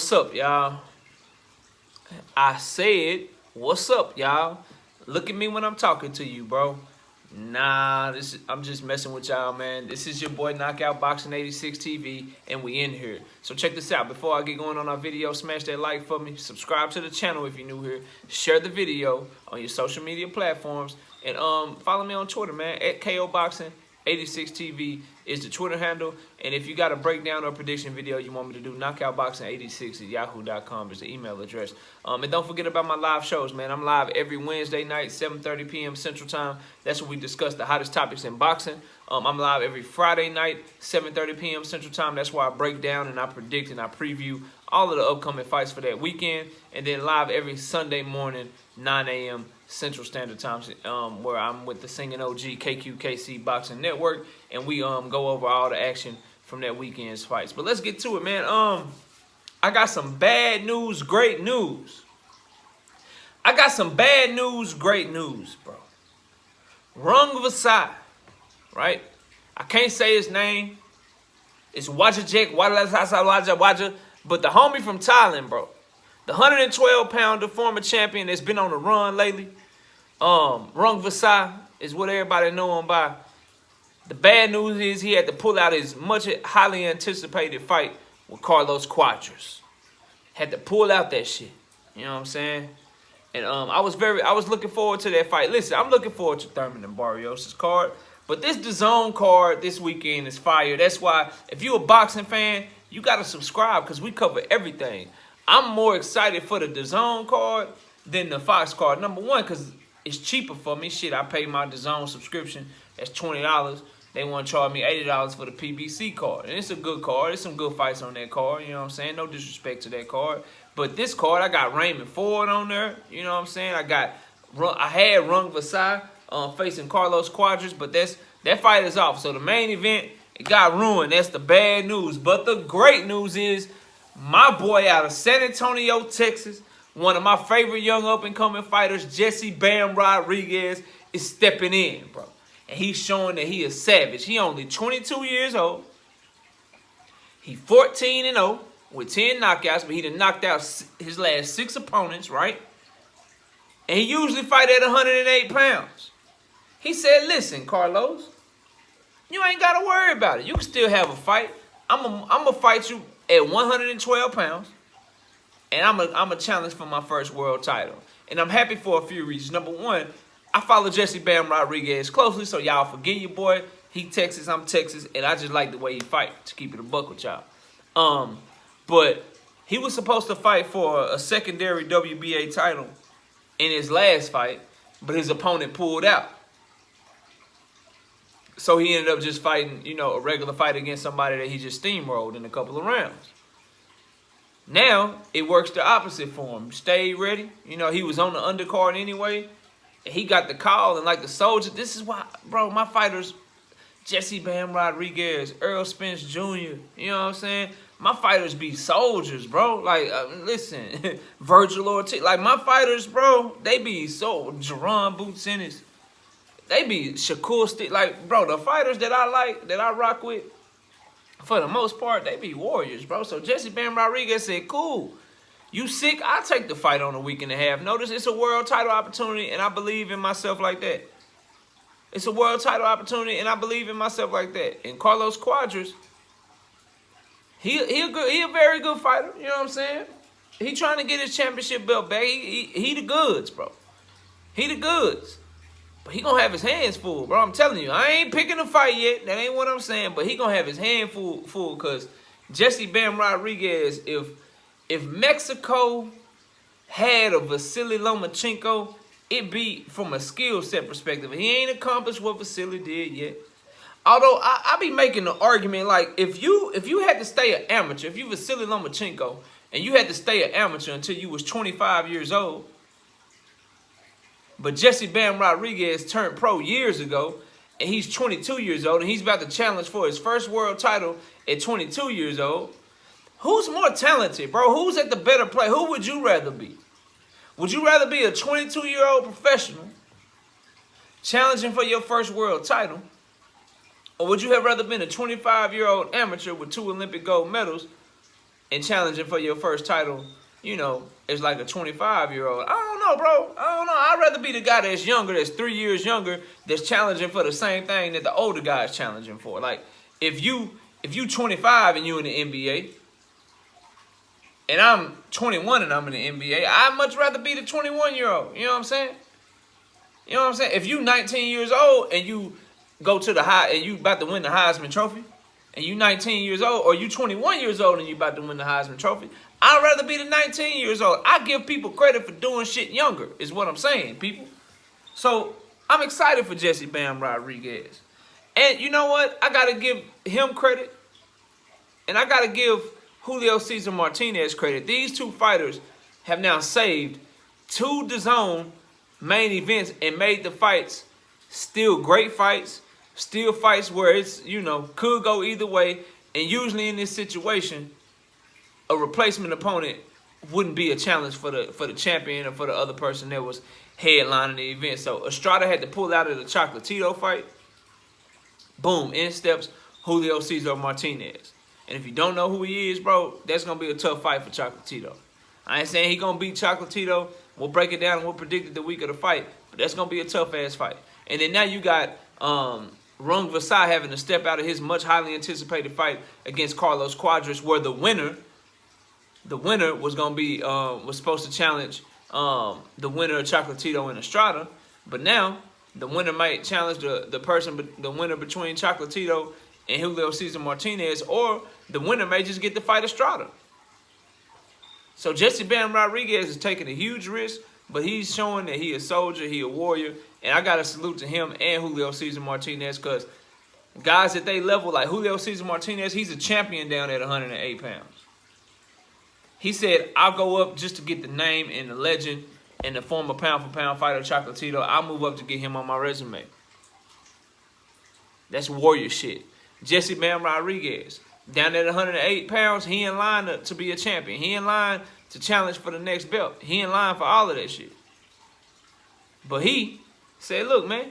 What's up, y'all? I said, what's up, y'all? Look at me when I'm talking to you, bro. Nah, I'm just messing with y'all, man. This is your boy Knockout Boxing 86 TV, and we in here. So check this out. Before I get going on our video, smash that like for me. Subscribe to the channel if you're new here. Share the video on your social media platforms, and follow me on Twitter, man. At KO Boxing 86 TV is the Twitter handle. And if you got a breakdown or prediction video you want me to do, knockoutboxing86 at yahoo.com is the email address. And don't forget about my live shows, man. I'm live every Wednesday night, 7:30 p.m. Central Time. That's when we discuss the hottest topics in boxing. I'm live every Friday night, 7:30 p.m. Central Time. That's where I break down and I predict and I preview all of the upcoming fights for that weekend. And then live every Sunday morning, 9 a.m. Central Standard Time, where I'm with the singing OG KQKC Boxing Network, and we go over all the action from that weekend's fights. But let's get to it, man. I got some bad news, great news. I got some bad news, great news, bro. Rung Vasai, right? I can't say his name. It's Wajajek, Waja, but the homie from Thailand, bro. The 112-pounder former champion that's been on the run lately. Rung Vasai is what everybody know him by. The bad news is he had to pull out his much highly anticipated fight with Carlos Cuadras. Had to pull out that shit. You know what I'm saying? And I was looking forward to that fight. Listen, I'm looking forward to Thurman and Barrios' card. But this DAZN card this weekend is fire. That's why if you're a boxing fan, you got to subscribe because we cover everything. I'm more excited for the DAZN card than the Fox card. Number one, because it's cheaper for me. Shit, I pay my DAZN subscription. That's $20. They want to charge me $80 for the PBC card. And it's a good card. There's some good fights on that card. You know what I'm saying? No disrespect to that card. But this card, I got Raymond Ford on there. You know what I'm saying? I had Rung Vasai facing Carlos Cuadras, but that fight is off. So the main event, it got ruined. That's the bad news. But the great news is my boy out of San Antonio, Texas, one of my favorite young up-and-coming fighters, Jesse Bam Rodriguez, is stepping in, bro. And he's showing that he is savage. He only 22 years old. He 14-0 with 10 knockouts, but he done knocked out his last 6 opponents, right? And he usually fight at 108 pounds. He said, listen, Carlos, you ain't got to worry about it. You can still have a fight. I'm gonna fight you at 112 pounds, and I'm a challenge for my first world title. And I'm happy for a few reasons. Number one, I follow Jesse Bam Rodriguez closely, so y'all forget your boy. He Texas, I'm Texas, and I just like the way he fight, to keep it a buck with y'all. But he was supposed to fight for a secondary WBA title in his last fight, but his opponent pulled out. So he ended up just fighting, you know, a regular fight against somebody that he just steamrolled in a couple of rounds. Now, it works the opposite for him. Stay ready. You know, he was on the undercard anyway. And he got the call, and like the soldier, this is why, bro, my fighters, Jesse Bam Rodriguez, Earl Spence Jr., you know what I'm saying? My fighters be soldiers, bro. Like, listen, Virgil Ortiz. Like, my fighters, bro, they be so, Jerron Boots Ennis. They be Shakur Stick. Like, bro, the fighters that I like, that I rock with, for the most part, they be warriors, bro. So Jesse Bam Rodriguez said, cool. You sick? I'll take the fight on a week and a half. Notice it's a world title opportunity, and I believe in myself like that. It's a world title opportunity, and I believe in myself like that. And Carlos Cuadras, he a very good fighter. You know what I'm saying? He trying to get his championship belt back. He the goods, bro. He the goods. But he gonna have his hands full, bro. I'm telling you, I ain't picking a fight yet. That ain't what I'm saying. But he gonna have his hand full, because Jesse Bam Rodriguez, if Mexico had a Vasily Lomachenko, it be from a skill set perspective. He ain't accomplished what Vasily did yet. Although I be making the argument, like, if you had to stay an amateur, if you Vasily Lomachenko and you had to stay an amateur until you was 25 years old, but Jesse Bam Rodriguez turned pro years ago, and he's 22 years old, and he's about to challenge for his first world title at 22 years old, who's more talented, bro? Who's at the better play? Who would you rather be? Would you rather be a 22-year-old professional challenging for your first world title, or would you have rather been a 25-year-old amateur with 2 Olympic gold medals and challenging for your first title, you know, is like a 25-year-old. I don't know, bro. I don't know. I'd rather be the guy that's younger, that's 3 years younger, that's challenging for the same thing that the older guy is challenging for. Like, if you 25 and you in the NBA, and I'm 21 and I'm in the NBA, I'd much rather be the 21-year-old. You know what I'm saying? You know what I'm saying? If you 19 years old and you go to the high and you about to win the Heisman Trophy, and you 19 years old, or you 21 years old and you about to win the Heisman Trophy, I'd rather be the 19 years old. I give people credit for doing shit younger, is what I'm saying, people. So I'm excited for Jesse Bam Rodriguez. And you know what? I got to give him credit, and I got to give Julio Cesar Martinez credit. These two fighters have now saved 2 DAZN main events and made the fights still great fights, still fights where it's, you know, could go either way. And usually in this situation, a replacement opponent wouldn't be a challenge for the champion or for the other person that was headlining the event. So Estrada had to pull out of the Chocolatito fight. Boom, in steps Julio Cesar Martinez. And if you don't know who he is, bro, that's going to be a tough fight for Chocolatito. I ain't saying he going to beat Chocolatito. We'll break it down and we'll predict it the week of the fight. But that's going to be a tough-ass fight. And then now you got Rung Vasai having to step out of his much highly anticipated fight against Carlos Cuadras, where the winner was going to be, was supposed to challenge the winner of Chocolatito and Estrada. But now the winner might challenge the winner between Chocolatito and Julio Cesar Martinez, or the winner may just get to fight Estrada. So Jesse Bam Rodriguez is taking a huge risk, but he's showing that he a soldier, he a warrior, and I got to salute to him and Julio Cesar Martinez, because guys at they level, like Julio Cesar Martinez, he's a champion down at 108 pounds. He said, I'll go up just to get the name and the legend and the former pound-for-pound fighter Chocolatito. I'll move up to get him on my resume. That's warrior shit. Jesse Bam Rodriguez, down at 108 pounds, he in line to be a champion. He in line to challenge for the next belt. He in line for all of that shit. But he said, look, man,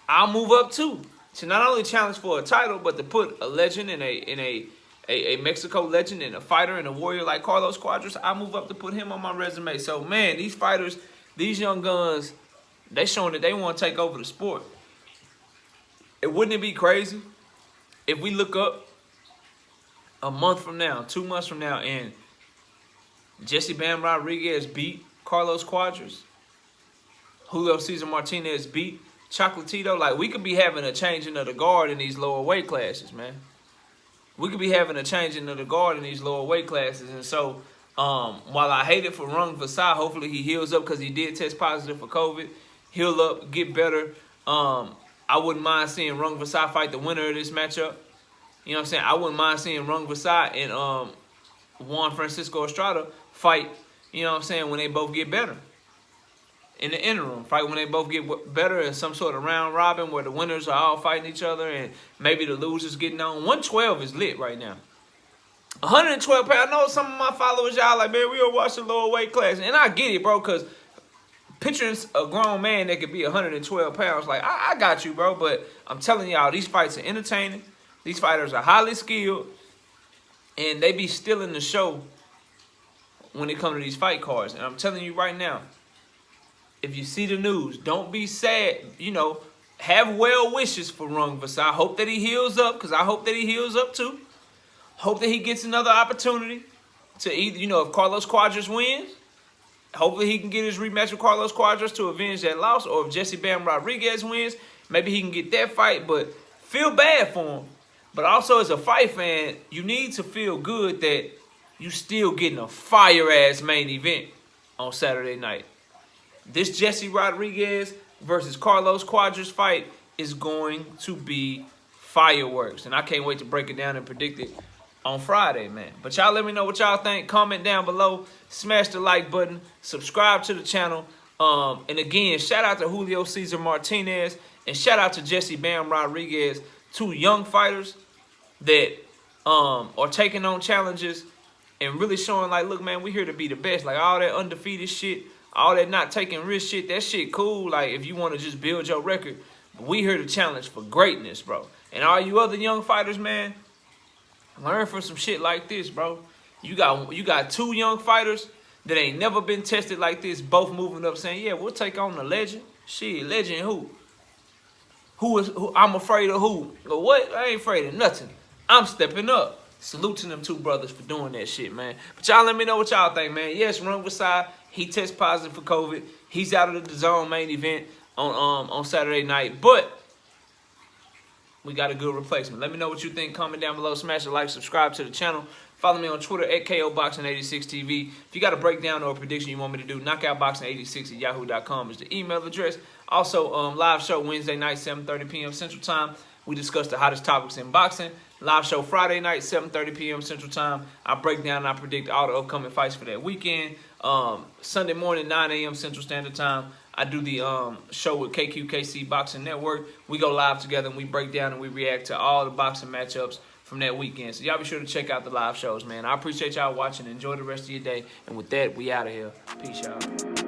I'll move up too, to not only challenge for a title, but to put a legend in a Mexico legend and a fighter and a warrior like Carlos Cuadras. I'll move up to put him on my resume. So, man, these fighters, these young guns, they showing that they want to take over the sport. Wouldn't it be crazy if we look up a month from now, 2 months from now, and Jesse Bam Rodriguez beat Carlos Cuadras, Julio Cesar Martinez beat Chocolatito? Like, we could be having a changing of the guard in these lower weight classes, man. We could be having a changing of the guard in these lower weight classes. And so, while I hate it for Rung Vasai, hopefully he heals up, because he did test positive for COVID. Heal up, get better. I wouldn't mind seeing Rung Vasai fight the winner of this matchup. You know what I'm saying? I wouldn't mind seeing Rung Vasai and Juan Francisco Estrada fight, you know what I'm saying, when they both get better. In the interim, fight when they both get better in some sort of round robin where the winners are all fighting each other and maybe the losers getting on. 112 is lit right now. 112 pounds. I know some of my followers, y'all like, man, we don't watch the lower weight class. And I get it, bro, because picturing a grown man that could be 112 pounds, like, I got you, bro. But I'm telling y'all, these fights are entertaining. These fighters are highly skilled. And they be stealing the show when it comes to these fight cards. And I'm telling you right now, if you see the news, don't be sad. You know, have well wishes for Rung Vasai. Hope that he heals up, because I hope that he heals up too. Hope that he gets another opportunity to either, you know, if Carlos Cuadras wins, hopefully he can get his rematch with Carlos Cuadras to avenge that loss. Or if Jesse Bam Rodriguez wins, maybe he can get that fight. But feel bad for him. But also as a fight fan, you need to feel good that you still getting a fire-ass main event on Saturday night. This Jesse Rodriguez versus Carlos Cuadras fight is going to be fireworks. And I can't wait to break it down and predict it on Friday, man. But y'all let me know what y'all think. Comment down below. Smash the like button. Subscribe to the channel. And again, shout out to Julio Cesar Martinez. And shout out to Jesse Bam Rodriguez. 2 young fighters that are taking on challenges and really showing like, look, man, we here to be the best. Like all that undefeated shit, all that not taking risk shit, that shit cool, like if you want to just build your record. But we here to challenge for greatness, bro. And all you other young fighters, man, learn from some shit like this, bro. You got two young fighters that ain't never been tested like this, both moving up saying, yeah, we'll take on the legend. Shit, legend who? Who I'm afraid of who? What? I ain't afraid of nothing. I'm stepping up. Salute to them two brothers for doing that shit, man. But y'all let me know what y'all think, man. Yes, Run Versailles, he test positive for COVID. He's out of the DAZN main event on Saturday night. But we got a good replacement. Let me know what you think. Comment down below. Smash a like. Subscribe to the channel. Follow me on Twitter at KOBoxing86TV. If you got a breakdown or a prediction you want me to do, knockoutboxing86@yahoo.com is the email address. Also, live show Wednesday night, 7:30 p.m. Central Time. We discuss the hottest topics in boxing. Live show Friday night, 7:30 p.m. Central Time. I break down and I predict all the upcoming fights for that weekend. Sunday morning, 9 a.m. Central Standard Time. I do the show with KQKC Boxing Network. We go live together and we break down and we react to all the boxing matchups from that weekend. So y'all be sure to check out the live shows, man. I appreciate y'all watching. Enjoy the rest of your day. And with that, we out of here. Peace, y'all.